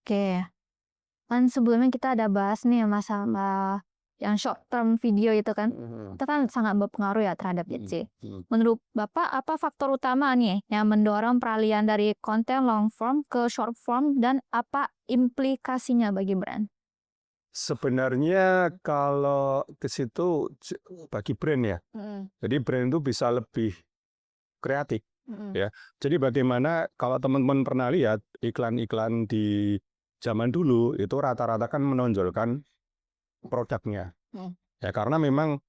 Oke. Kan sebelumnya kita ada bahas nih masalah yang short term video itu kan. Mhm, Itu kan sangat berpengaruh ya terhadap mhm, Gen. mhm. Menurut Bapak apa faktor utama nih yang mendorong peralihan dari konten long form ke short form dan apa implikasinya bagi brand? Sebenarnya kalau ke situ bagi brand ya, Mhm, jadi brand itu bisa lebih kreatif mhm, ya. Jadi bagaimana kalau teman-teman pernah lihat iklan-iklan di zaman dulu itu rata-rata kan menonjolkan produknya. mhm, Ya karena memang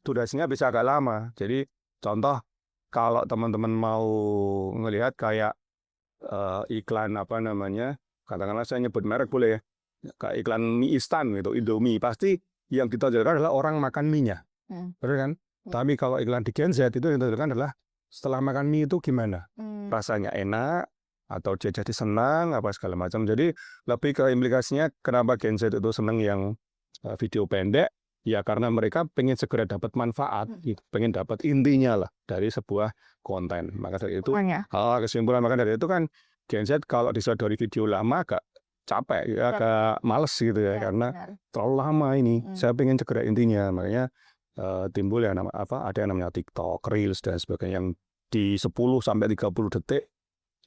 durasinya bisa agak lama. Jadi contoh kalau teman-teman mau ngelihat kayak iklan apa namanya, katakanlah saya nyebut merek boleh ya, kayak iklan mie instan gitu, Indomie, pasti yang ditonjolkan adalah orang makan mie-nya, mhm, bener kan? mhm, Tapi kalau iklan di Gen Z itu yang ditonjolkan adalah setelah makan mie itu gimana? mmm, Rasanya enak, atau dia jadi senang, apa segala macam. Jadi lebih ke implikasinya kenapa Gen Z itu senang yang video pendek, ya karena mereka pengen segera dapat manfaat, mhm. gitu, pengen dapat intinya lah dari sebuah konten. Maka dari itu, Kesimpulannya? kesimpulan maka dari itu kan Gen Z kalau disodori video lama agak capek, ya, Iya, agak males gitu ya, iya, karena benar. terlalu lama ini. Mhm, Saya pengen segera intinya, makanya timbul ya ada yang namanya TikTok, Reels dan sebagainya yang di 10 sampai 30 detik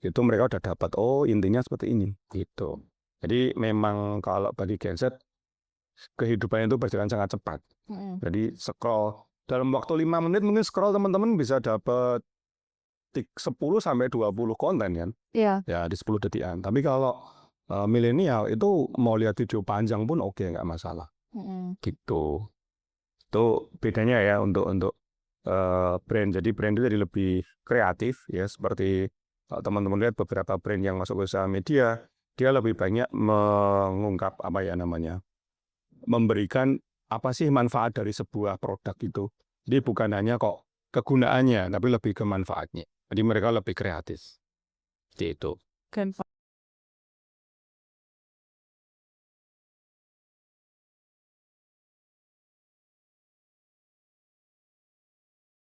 itu mereka udah dapat, oh intinya seperti ini gitu. Jadi memang kalau bagi Gen Z kehidupannya itu berjalan sangat cepat. mhm. Jadi scroll dalam waktu 5 menit mungkin scroll teman-teman bisa dapat 10 sampai 20 konten kan. Iya, Ya di 10 detikan. Tapi kalau milenial itu mau lihat video panjang pun oke, nggak masalah. mhm, Gitu. Itu bedanya ya untuk brand. Jadi brand itu jadi lebih kreatif ya, seperti kalau teman-teman lihat beberapa brand yang masuk ke sosial media, dia lebih banyak mengungkap apa ya namanya, memberikan apa sih manfaat dari sebuah produk itu. Jadi bukan hanya kok kegunaannya, tapi lebih ke manfaatnya. Jadi mereka lebih kreatif. Seperti itu. Kan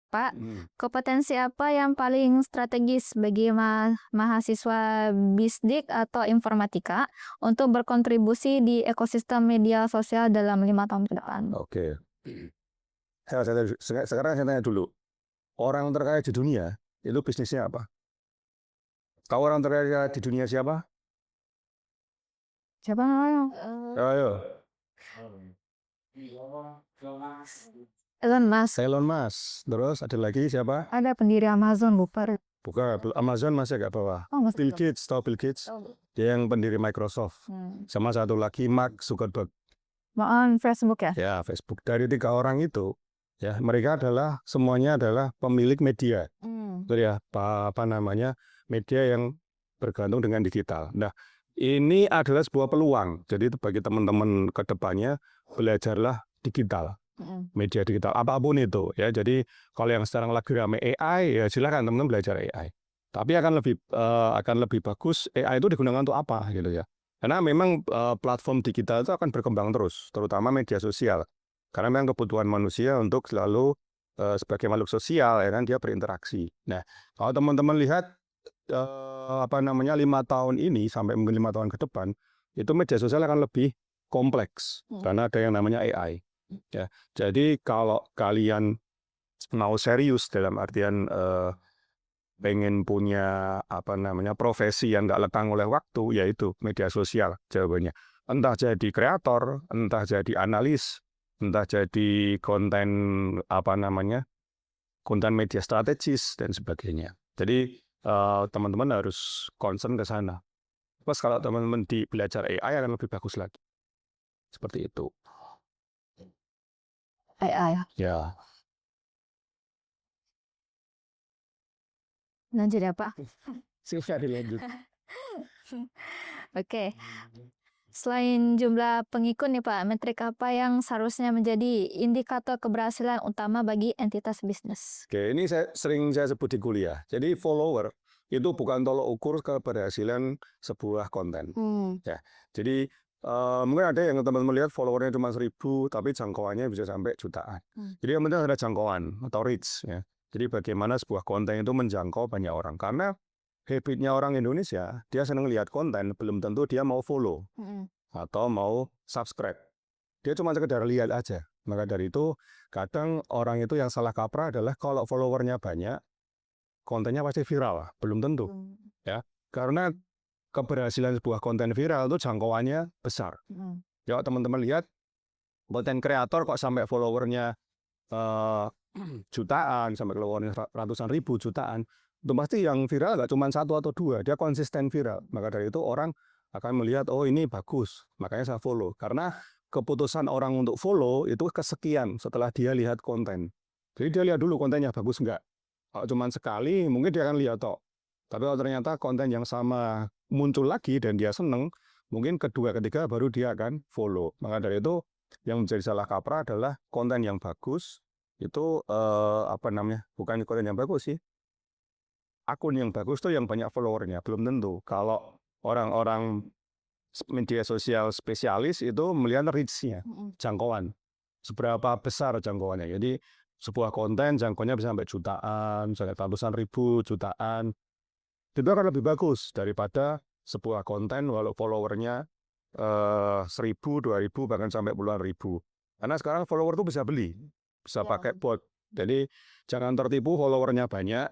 Pak, Hmm. kompetensi apa yang paling strategis bagi mahasiswa Bisdik atau informatika untuk berkontribusi di ekosistem media sosial dalam 5 tahun ke depan? Oke. Sekarang saya tanya dulu. Orang terkaya di dunia itu bisnisnya apa? Tahu orang terkaya di dunia siapa? Siapa namanya? Ayo. Elon Musk. Elon Musk. Terus ada lagi siapa? Ada pendiri Amazon, lupa. Bukan, Amazon masih agak bawah. Oh, masih Bill belum. Gates, tahu Bill Gates? Oh. Dia yang pendiri Microsoft. Sama satu lagi Mark Zuckerberg. Maaf, Facebook ya? Ya, Facebook. Dari 3 orang itu, ya mereka adalah semuanya adalah pemilik media. Hmm. Itu ya, apa namanya, media yang bergantung dengan digital. Nah, ini adalah sebuah peluang. Jadi itu bagi teman-teman ke depannya, belajarlah digital. Mm. Media digital apapun itu ya. Jadi kalau yang sekarang lagi rame AI, ya silakan teman-teman belajar AI. Tapi akan lebih bagus AI itu digunakan untuk apa gitu ya. Karena memang platform digital itu akan berkembang terus, terutama media sosial. Karena memang kebutuhan manusia untuk selalu sebagai makhluk sosial ya kan, dia berinteraksi. Nah, kalau teman-teman lihat apa namanya 5 tahun ini sampai mungkin 5 tahun ke depan, itu media sosial akan lebih kompleks karena ada yang namanya AI. Ya, jadi kalau kalian mau serius dalam artian pengen punya apa namanya profesi yang nggak lekang oleh waktu, yaitu media sosial jawabannya. Entah jadi kreator, entah jadi analis, entah jadi konten apa namanya konten media strategis dan sebagainya. Jadi teman-teman harus concern ke sana. Plus kalau teman-teman di belajar AI akan lebih bagus lagi. Seperti itu. AI ya. Ya. Lanjut ya, Pak. Silahkan dilanjut. Oke. Selain jumlah pengikut nih Pak, metrik apa yang seharusnya menjadi indikator keberhasilan utama bagi entitas bisnis? Oke, ini sering saya sebut di kuliah. Jadi follower itu bukan tolok ukur keberhasilan sebuah konten. Hmm. Ya, jadi mungkin ada yang teman-teman lihat followernya cuma 1.000, tapi jangkauannya bisa sampai jutaan. Jadi yang penting ada jangkauan atau reach. Ya. Jadi bagaimana sebuah konten itu menjangkau banyak orang. Karena habitnya orang Indonesia, dia seneng lihat konten, belum tentu dia mau follow atau mau subscribe. Dia cuma sekedar lihat aja. Maka dari itu, kadang orang itu yang salah kaprah adalah kalau followernya banyak, kontennya pasti viral. Belum tentu, ya. Karena keberhasilan sebuah konten viral itu jangkauannya besar. Ya, teman-teman lihat konten kreator kok sampai followernya jutaan, sampai followernya ratusan ribu, jutaan. Itu pasti yang viral nggak cuma satu atau dua, dia konsisten viral. Maka dari itu orang akan melihat, oh ini bagus, makanya saya follow. Karena keputusan orang untuk follow itu kesekian setelah dia lihat konten. Jadi dia lihat dulu kontennya bagus nggak. Kalau cuma sekali, mungkin dia akan lihat toh. Tapi kalau ternyata konten yang sama muncul lagi dan dia seneng, mungkin kedua, ketiga baru dia akan follow. Maka dari itu yang menjadi salah kaprah adalah konten yang bagus itu bukan konten yang bagus sih. Akun yang bagus tuh yang banyak followernya, belum tentu. Kalau orang-orang media sosial spesialis itu melihat reach-nya, jangkauan. Seberapa besar jangkauannya. Jadi sebuah konten jangkauannya bisa sampai jutaan, sampai ratusan ribu, jutaan. Itu akan lebih bagus daripada sebuah konten walau followernya 1.000, 2.000, bahkan sampai puluhan ribu. Karena sekarang follower itu bisa beli, bisa pakai bot. Jadi jangan tertipu followernya banyak,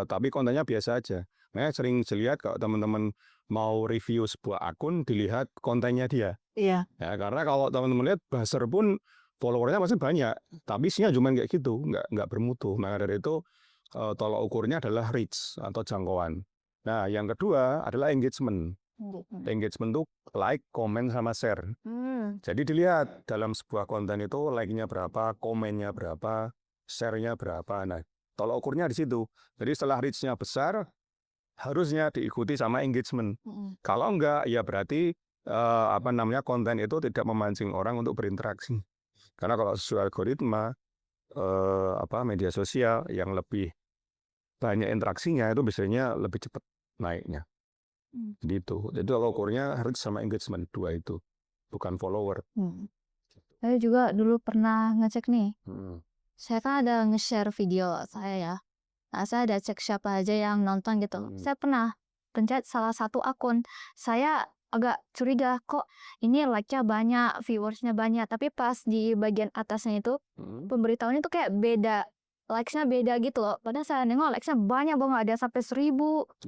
tapi kontennya biasa aja. Nah, sering lihat kalau teman-teman mau review sebuah akun, dilihat kontennya dia. Iya. Ya, karena kalau teman-teman lihat buzzer pun followernya masih banyak, tapi isinya cuma kayak gitu, nggak bermutu. Maka dari itu tolak ukurnya adalah reach atau jangkauan. Nah, yang kedua adalah engagement. Engagement itu like, komen, sama share. Jadi dilihat dalam sebuah konten itu like-nya berapa, komennya berapa, share-nya berapa. Nah, tolak ukurnya di situ. Jadi setelah reach-nya besar, harusnya diikuti sama engagement. Kalau enggak, ya berarti konten itu tidak memancing orang untuk berinteraksi. Karena kalau sesuai algoritma media sosial yang lebih banyak interaksinya itu biasanya lebih cepat naiknya. Gitu. Jadi kalau ukurnya harus sama engagement, dua itu, bukan follower. Saya juga dulu pernah ngecek nih. Saya kan ada nge-share video saya ya. Nah, saya ada cek siapa aja yang nonton gitu. Saya pernah pencet salah satu akun. Saya agak curiga, kok ini like-nya banyak, viewers-nya banyak. Tapi pas di bagian atasnya itu, pemberitahuannya tuh kayak beda. Likes-nya beda gitu loh. Padahal saya nengok likes-nya banyak banget, ada sampai 1.000,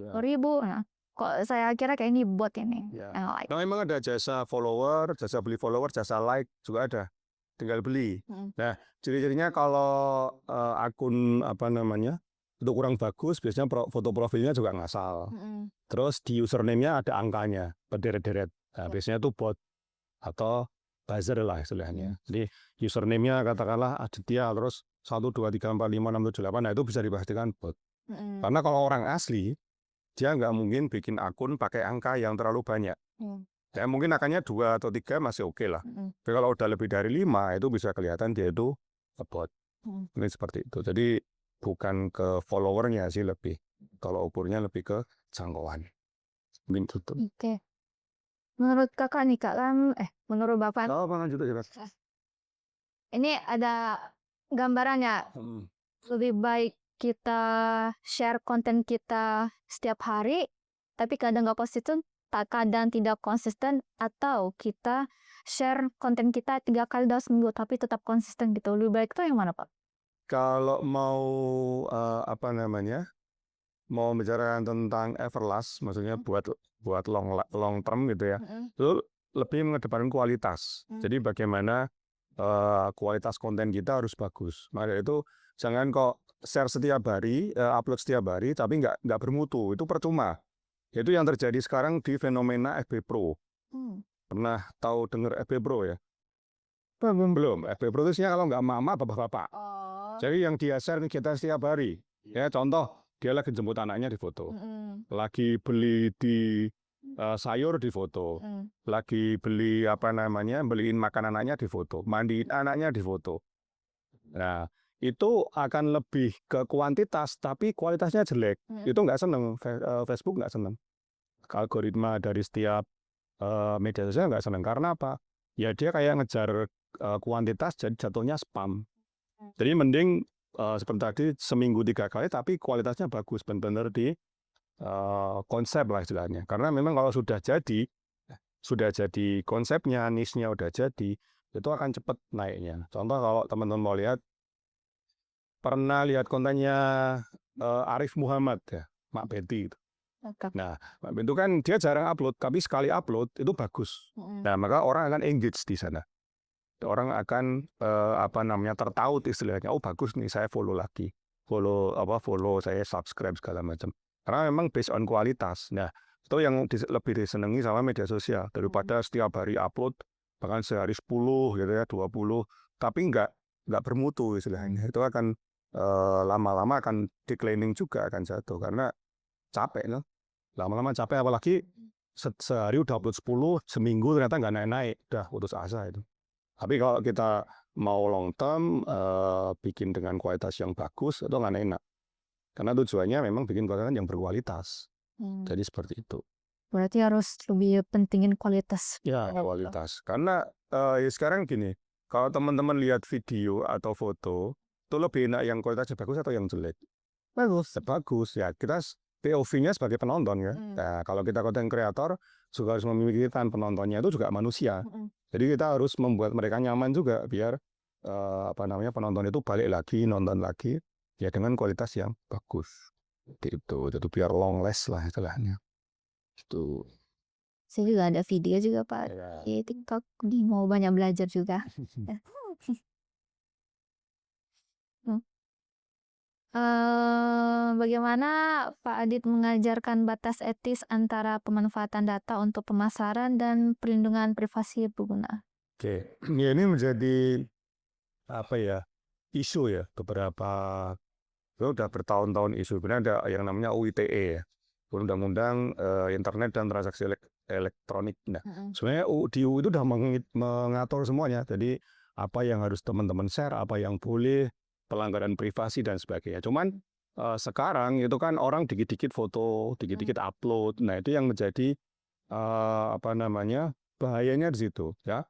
2.000. Nah, kok saya kira kayak ini bot ini yang like. Nah, memang ada jasa follower, jasa beli follower, jasa like juga ada. Tinggal beli. Nah, ciri-cirinya kalau akun itu kurang bagus, biasanya foto profilnya juga ngasal. Terus di username-nya ada angkanya, berderet-deret. Nah, biasanya itu bot atau buzzer lah istilahnya. Jadi username-nya katakanlah Aditya, terus 1, 2, 3, 4, 5, 6, 7, 8, nah itu bisa dipastikan bot. Karena kalau orang asli, dia nggak mungkin bikin akun pakai angka yang terlalu banyak. Ya mungkin angkanya 2 atau 3 masih oke lah. Tapi kalau udah lebih dari 5 itu bisa kelihatan dia itu bot. Ini seperti itu. Jadi bukan ke followernya sih lebih. Kalau ukurnya lebih ke jangkauan. Oke. Menurut kakak nih kak kan, menurut bapak. Ini ada gambarannya. Lebih baik kita share konten kita setiap hari, tapi kadang nggak konsisten, kadang tidak konsisten, atau kita share konten kita 3 kali dalam seminggu, tapi tetap konsisten gitu. Lebih baik itu yang mana, Pak? Kalau mau mau bicara tentang everlast, maksudnya buat long term gitu ya, itu lebih mengedepankan kualitas. Jadi bagaimana kualitas konten kita harus bagus. Maka itu jangan kok share setiap hari, upload setiap hari, tapi nggak bermutu. Itu percuma. Itu yang terjadi sekarang di fenomena FB Pro. Pernah tahu dengar FB Pro ya? Belum. FB Pro itu kalau nggak mama, bapak-bapak. Jadi yang dia share kita setiap hari. Ya contoh, dia lagi jemput anaknya di foto. Lagi beli di sayur di foto. Lagi beli beliin makan anaknya di foto. Mandiin anaknya di foto. Nah, itu akan lebih ke kuantitas, tapi kualitasnya jelek. Itu nggak seneng. Facebook nggak seneng. Algoritma dari setiap media sosial nggak seneng. Karena apa? Ya dia kayak ngejar kuantitas, jadi jatuhnya spam. Jadi mending seperti tadi seminggu 3 kali, tapi kualitasnya bagus, benar-benar konsep lah istilahnya. Karena memang kalau sudah jadi konsepnya, niche-nya udah jadi, itu akan cepat naiknya. Contoh kalau teman-teman mau lihat, pernah lihat kontennya Arif Muhammad ya, Mak Benti gitu. Nah, Mak Benti itu kan dia jarang upload, tapi sekali upload itu bagus. Nah, maka orang akan engage di sana. Orang akan tertaut istilahnya. Oh bagus nih, saya follow lagi, follow saya subscribe segala macam. Karena memang based on kualitas. Nah itu yang lebih disenangi sama media sosial daripada setiap hari upload, bahkan sehari 10 gitu ya, 20, tapi nggak bermutu istilahnya. Itu akan lama-lama akan declining juga, akan jatuh karena capek loh. Lama-lama capek, apalagi sehari udah upload 10, seminggu ternyata nggak naik-naik, udah putus asa itu. Tapi kalau kita mau long term, bikin dengan kualitas yang bagus, itu nggak enak. Karena tujuannya memang bikin konten yang berkualitas. Jadi seperti itu. Berarti harus lebih pentingin kualitas. Ya, kualitas. Karena ya sekarang gini, kalau teman-teman lihat video atau foto, itu lebih enak yang kualitasnya bagus atau yang jelek? Bagus. Bagus ya. Kita POV-nya sebagai penonton ya. Nah, kalau kita konten kreator juga harus memikirkan penontonnya itu juga manusia. Jadi kita harus membuat mereka nyaman juga biar penonton itu balik lagi, nonton lagi ya dengan kualitas yang bagus. Gitu. Jadi biar long last lah istilahnya. Itu. Saya juga ada video juga Pak di TikTok, mau banyak belajar juga. Bagaimana Pak Adit mengajarkan batas etis antara pemanfaatan data untuk pemasaran dan perlindungan privasi pengguna? Oke, ya ini menjadi isu ya, beberapa udah bertahun-tahun isu. Sebenarnya ada yang namanya UITE ya, Undang-Undang Internet dan Transaksi Elektronik. Nah, sebenarnya di UU itu sudah mengatur semuanya. Jadi apa yang harus teman-teman share, apa yang boleh, pelanggaran privasi dan sebagainya. Cuman sekarang itu kan orang dikit-dikit foto, dikit-dikit upload. Nah itu yang menjadi bahayanya di situ ya.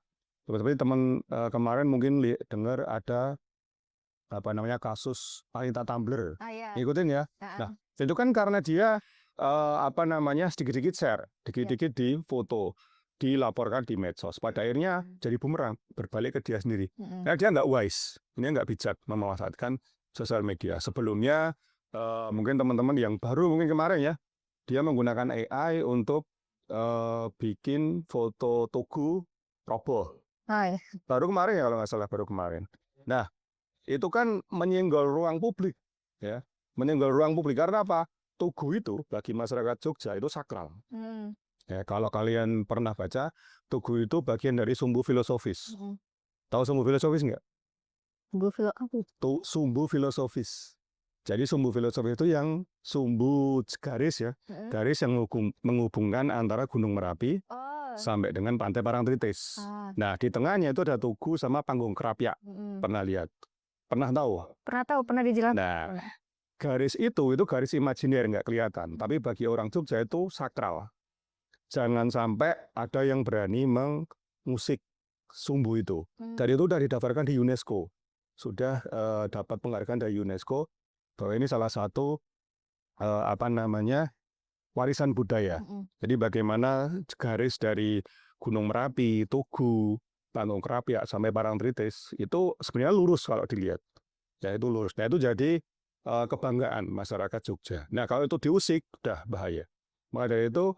Seperti teman kemarin mungkin dengar ada kasus wanita Tumblr, ngikutin ya. Nah itu kan karena dia sedikit-sedikit share, dikit-dikit di foto, dilaporkan di medsos, pada akhirnya jadi bumerang, berbalik ke dia sendiri. Nah dia nggak wise, ini nggak bijak memanfaatkan sosial media. Sebelumnya mungkin teman-teman yang baru mungkin kemarin ya, dia menggunakan AI untuk bikin foto tugu roboh. Baru kemarin ya kalau nggak salah, baru kemarin. Nah itu kan menyenggol ruang publik ya, menyenggol ruang publik karena apa? Tugu itu bagi masyarakat Jogja itu sakral. Ya, kalau kalian pernah baca, Tugu itu bagian dari sumbu filosofis. Tahu sumbu filosofis nggak? Sumbu filosofis. Jadi sumbu filosofis itu yang sumbu garis ya, garis yang menghubungkan antara Gunung Merapi sampai dengan Pantai Parangtritis. Nah di tengahnya itu ada Tugu sama Panggung Krapyak. Pernah lihat? Pernah tahu? Pernah tahu, pernah dijelaskan. Nah garis itu garis imajiner, nggak kelihatan. Tapi bagi orang Jogja itu sakral. Jangan sampai ada yang berani mengusik sumbu itu. Dan itu sudah didaftarkan di UNESCO. Sudah dapat penghargaan dari UNESCO bahwa ini salah satu warisan budaya. Jadi bagaimana garis dari Gunung Merapi, Tugu, Panggung Krapyak sampai Parangtritis itu sebenarnya lurus kalau dilihat. Ya itu lurus. Nah itu jadi kebanggaan masyarakat Jogja. Nah kalau itu diusik udah bahaya. Maka dari itu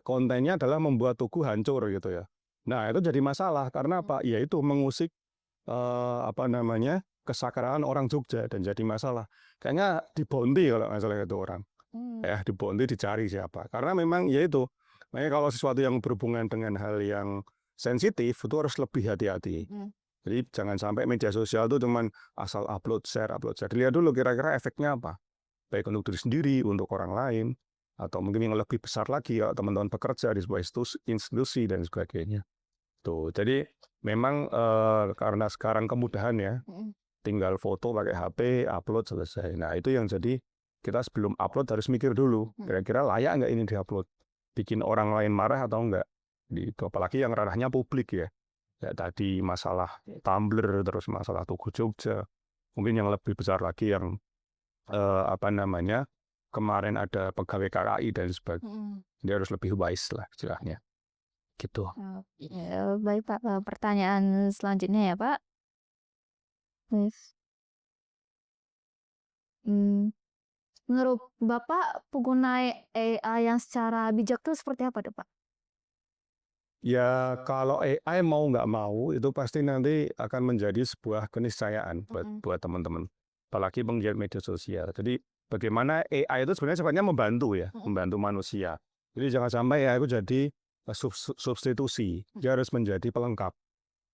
kontennya adalah membuat Tugu hancur gitu ya. Nah itu jadi masalah karena apa? Ya itu mengusik kesakralan orang Jogja dan jadi masalah. Kayaknya dibonti kalau nggak salah itu orang. Ya dibonti, dicari siapa. Karena memang ya itu. Makanya kalau sesuatu yang berhubungan dengan hal yang sensitif itu harus lebih hati-hati. Jadi jangan sampai media sosial itu cuman asal upload share. Dilihat dulu kira-kira efeknya apa. Baik untuk diri sendiri, untuk orang lain, atau mungkin yang lebih besar lagi kalau teman-teman bekerja di sebuah institusi dan sebagainya. Tuh, jadi memang karena sekarang kemudahan ya, tinggal foto pakai HP, upload selesai. Nah itu yang jadi kita sebelum upload harus mikir dulu, kira-kira layak nggak ini diupload, bikin orang lain marah atau enggak. Apalagi yang ranahnya publik ya. Ya tadi masalah Tumblr, terus masalah Tugu Jogja, mungkin yang lebih besar lagi yang kemarin ada pegawai KKI dan sebagainya. Dia harus lebih wise lah istilahnya. Gitu. Baik Pak, pertanyaan selanjutnya ya Pak. Menurut Bapak pengguna AI yang secara bijak itu seperti apa tuh Pak? Ya kalau AI mau nggak mau itu pasti nanti akan menjadi sebuah keniscayaan buat teman-teman. Apalagi penggiat media sosial. Jadi bagaimana AI itu sebenarnya sifatnya membantu ya, membantu manusia. Jadi jangan sampai AI itu jadi substitusi. Dia harus menjadi pelengkap.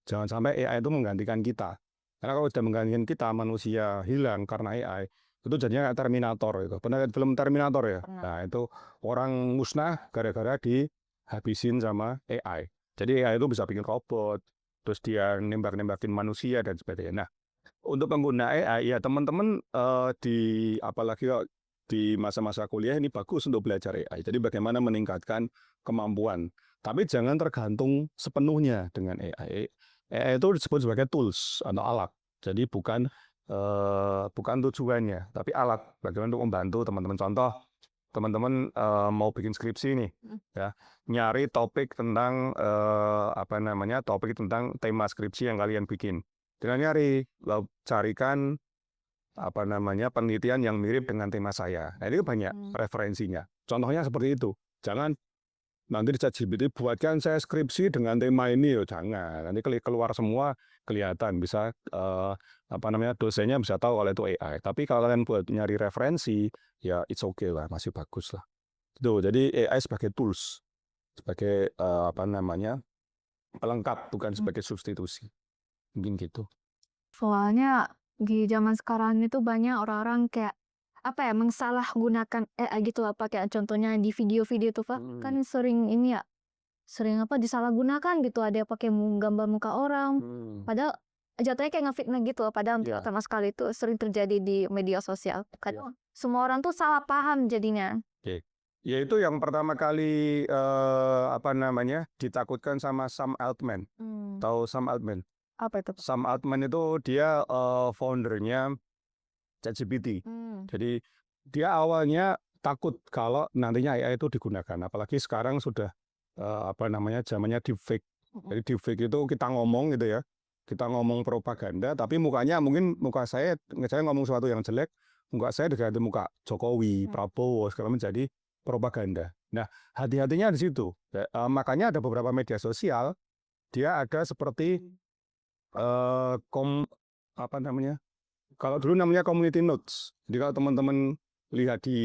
Jangan sampai AI itu menggantikan kita. Karena kalau sudah menggantikan kita, manusia hilang karena AI, itu jadinya kayak Terminator itu. Pernah lihat film Terminator ya? Nah itu orang musnah gara-gara dihabisin sama AI. Jadi AI itu bisa bikin robot, terus dia nembak-nembakin manusia dan sebagainya. Nah, untuk pengguna AI ya teman-teman apalagi di masa-masa kuliah ini bagus untuk belajar AI. Jadi bagaimana meningkatkan kemampuan. Tapi jangan tergantung sepenuhnya dengan AI. AI itu disebut sebagai tools atau alat. Jadi bukan tujuannya, tapi alat. Bagaimana untuk membantu teman-teman. Contoh, teman-teman mau bikin skripsi nih, ya, nyari topik tentang topik tentang tema skripsi yang kalian bikin. Dengan nyari, carikan penelitian yang mirip dengan tema saya. Nah, itu banyak referensinya. Contohnya seperti itu. Jangan nanti di ChatGPT buatkan saya skripsi dengan tema ini, jangan. Nanti keluar semua kelihatan bisa dosennya bisa tahu kalau itu AI. Tapi kalau kalian buat nyari referensi, ya it's okay lah, masih bagus lah. Tuh, jadi AI sebagai tools, sebagai pelengkap, bukan sebagai substitusi. Mungkin gitu. Soalnya di zaman sekarang itu banyak orang-orang kayak mengsalahgunakan AI gitu apa kayak contohnya di video-video tuh Pak kan sering disalahgunakan gitu, ada yang pakai gambar muka orang padahal jatuhnya kayak ngefitnah gitu, padahal sama sekali itu sering terjadi di media sosial. Kadang semua orang tuh salah paham jadinya. Ya itu yang pertama kali ditakutkan sama Sam Altman. Tahu Sam Altman? Apa itu Pak? Sam Altman itu dia foundernya ChatGPT. Jadi dia awalnya takut kalau nantinya AI itu digunakan. Apalagi sekarang sudah zamannya deepfake. Jadi deepfake itu kita ngomong gitu ya, kita ngomong propaganda, tapi mungkin muka saya ngomong sesuatu yang jelek, muka saya diganti muka Jokowi, Prabowo, segala menjadi propaganda. Nah, hati-hatinya di situ. Makanya ada beberapa media sosial dia ada seperti kalau dulu namanya community notes. Jadi kalau teman-teman lihat di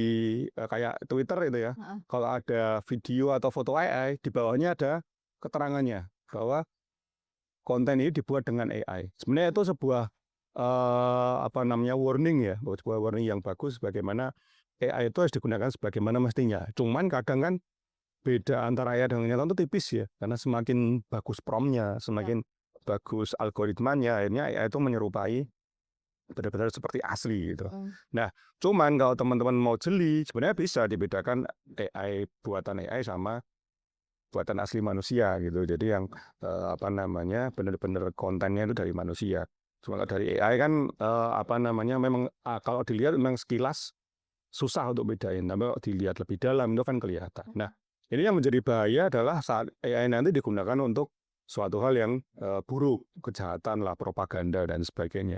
kayak Twitter itu ya, kalau ada video atau foto AI, di bawahnya ada keterangannya bahwa konten ini dibuat dengan AI. Sebenarnya itu sebuah warning ya, sebuah warning yang bagus bagaimana AI itu harus digunakan sebagaimana mestinya. Cuman kadang kan beda antara AI dengan nyata itu tipis ya, karena semakin bagus prompt-nya, semakin bagus algoritmanya, akhirnya AI itu menyerupai benar-benar seperti asli gitu. Nah, cuman kalau teman-teman mau jeli, sebenarnya bisa dibedakan buatan AI sama buatan asli manusia gitu. Jadi yang benar-benar kontennya itu dari manusia. Cuma kalau dari AI kan memang kalau dilihat memang sekilas susah untuk bedain. Tapi kalau dilihat lebih dalam itu kan kelihatan. Nah, ini yang menjadi bahaya adalah saat AI nanti digunakan untuk suatu hal yang buruk, kejahatan lah, propaganda dan sebagainya.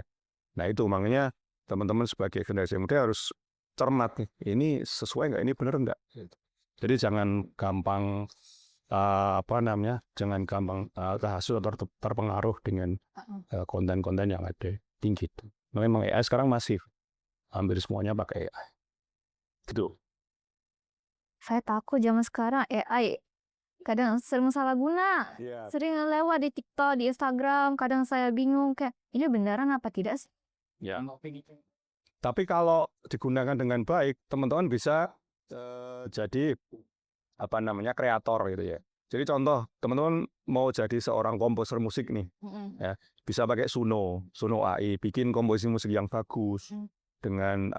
Nah itu makanya teman-teman sebagai generasi muda harus cermat nih, ini sesuai nggak, ini benar nggak. Jadi jangan gampang terhasut atau terpengaruh dengan konten-konten yang ada tinggi itu. Memang AI sekarang masif, hampir semuanya pakai AI. Gitu. Saya takut zaman sekarang AI kadang sering salah guna, sering lewat di TikTok, di Instagram, kadang saya bingung kayak ini beneran apa tidak sih? Ya. Tapi kalau digunakan dengan baik, teman-teman bisa jadi kreator gitu ya. Jadi contoh, teman-teman mau jadi seorang komposer musik nih, ya bisa pakai Suno AI, bikin komposisi musik yang bagus dengan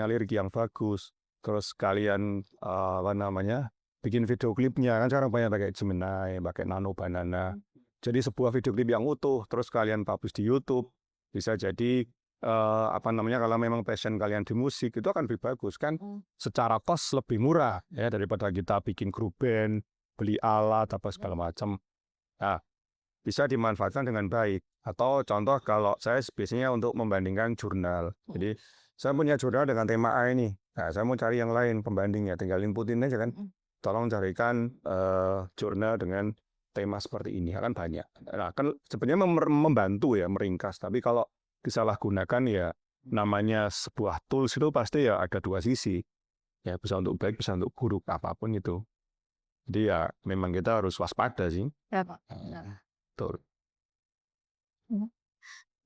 lirik yang bagus. Terus kalian bikin video klipnya, kan sekarang banyak pakai Gemini, pakai Nano Banana. Jadi sebuah video klip yang utuh, terus kalian publish di YouTube, bisa jadi apa namanya, kalau memang passion kalian di musik itu akan lebih bagus kan, secara cost lebih murah ya daripada kita bikin grup band, beli alat apa segala macam. Nah, bisa dimanfaatkan dengan baik. Atau contoh kalau saya biasanya untuk membandingkan jurnal. Jadi saya punya jurnal dengan tema A ini. Nah, saya mau cari yang lain pembandingnya, tinggal inputin aja kan. Tolong carikan jurnal dengan tema seperti ini, akan banyak. Nah, kan sebenarnya membantu ya, meringkas. Tapi kalau disalahgunakan ya namanya sebuah tools itu pasti ya ada dua sisi. Ya bisa untuk baik, bisa untuk buruk, apapun itu. Jadi ya memang kita harus waspada sih. Ya, Pak. Betul.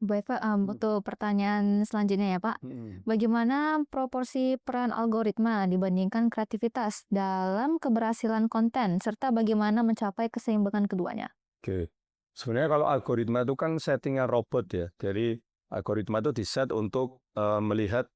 Baik, Pak, untuk pertanyaan selanjutnya ya, Pak. Bagaimana proporsi peran algoritma dibandingkan kreativitas dalam keberhasilan konten, serta bagaimana mencapai keseimbangan keduanya? Oke. Sebenarnya kalau algoritma itu kan settingan robot ya. Jadi algoritma itu diset untuk melihat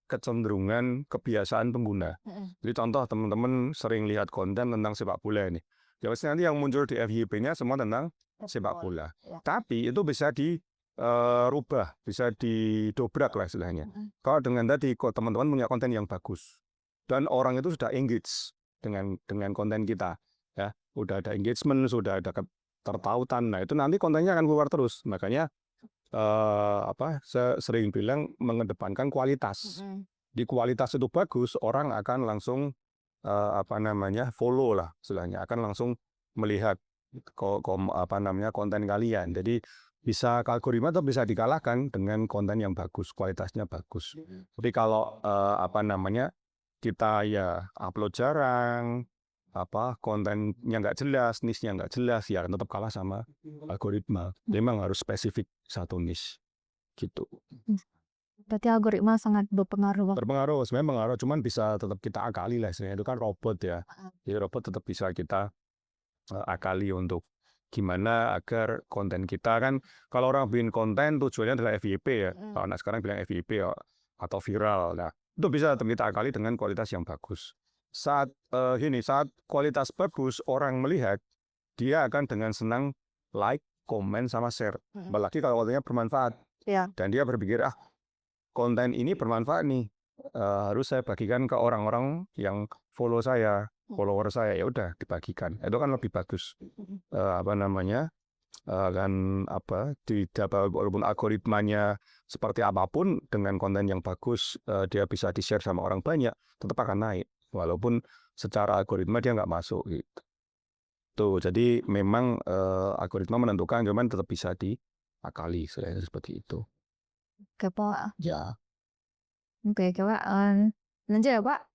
kecenderungan kebiasaan pengguna. Jadi contoh teman-teman sering lihat konten tentang sepak bola ini. Ya pasti nanti yang muncul di FYP-nya semua tentang sepak bola. Tapi itu bisa dirubah, bisa didobrak lah istilahnya. Kalau dengan tadi teman-teman punya konten yang bagus dan orang itu sudah engage dengan konten kita, ya, udah ada engagement, sudah ada tertautan. Nah, itu nanti kontennya akan keluar terus. Makanya saya sering bilang mengedepankan kualitas. Di kualitas itu bagus, orang akan langsung follow lah istilahnya, akan langsung melihat konten kalian. Jadi bisa algoritma itu bisa dikalahkan dengan konten yang bagus, kualitasnya bagus. Tapi kalau kita ya upload jarang, kontennya nggak jelas, niche-nya nggak jelas, ya tetap kalah sama algoritma. Memang harus spesifik satu niche gitu. Berarti algoritma sangat berpengaruh, Pak. Berpengaruh, sebenarnya pengaruh, cuman bisa tetap kita akali lah. Sebenarnya itu kan robot ya. Jadi robot tetap bisa kita akali untuk gimana agar konten kita kan, kalau orang bikin konten tujuannya adalah FYP ya. Kalau anak sekarang bilang FYP ya, atau viral. Nah, itu bisa kita akali dengan kualitas yang bagus. Saat kualitas bagus, orang melihat, dia akan dengan senang like, komen, sama share. Apalagi kalau kontennya bermanfaat. Dan dia berpikir, konten ini bermanfaat nih, harus saya bagikan ke orang-orang yang follower saya, ya udah dibagikan. Itu kan lebih bagus. Walaupun algoritmanya seperti apapun, dengan konten yang bagus, dia bisa di-share sama orang banyak, tetap akan naik. Walaupun secara algoritma dia nggak masuk gitu. Tuh, jadi memang algoritma menentukan, cuman tetap bisa diakali, seperti itu. Oke, Pak. Ya. Oke, Pak. Lanjut ya, Pak.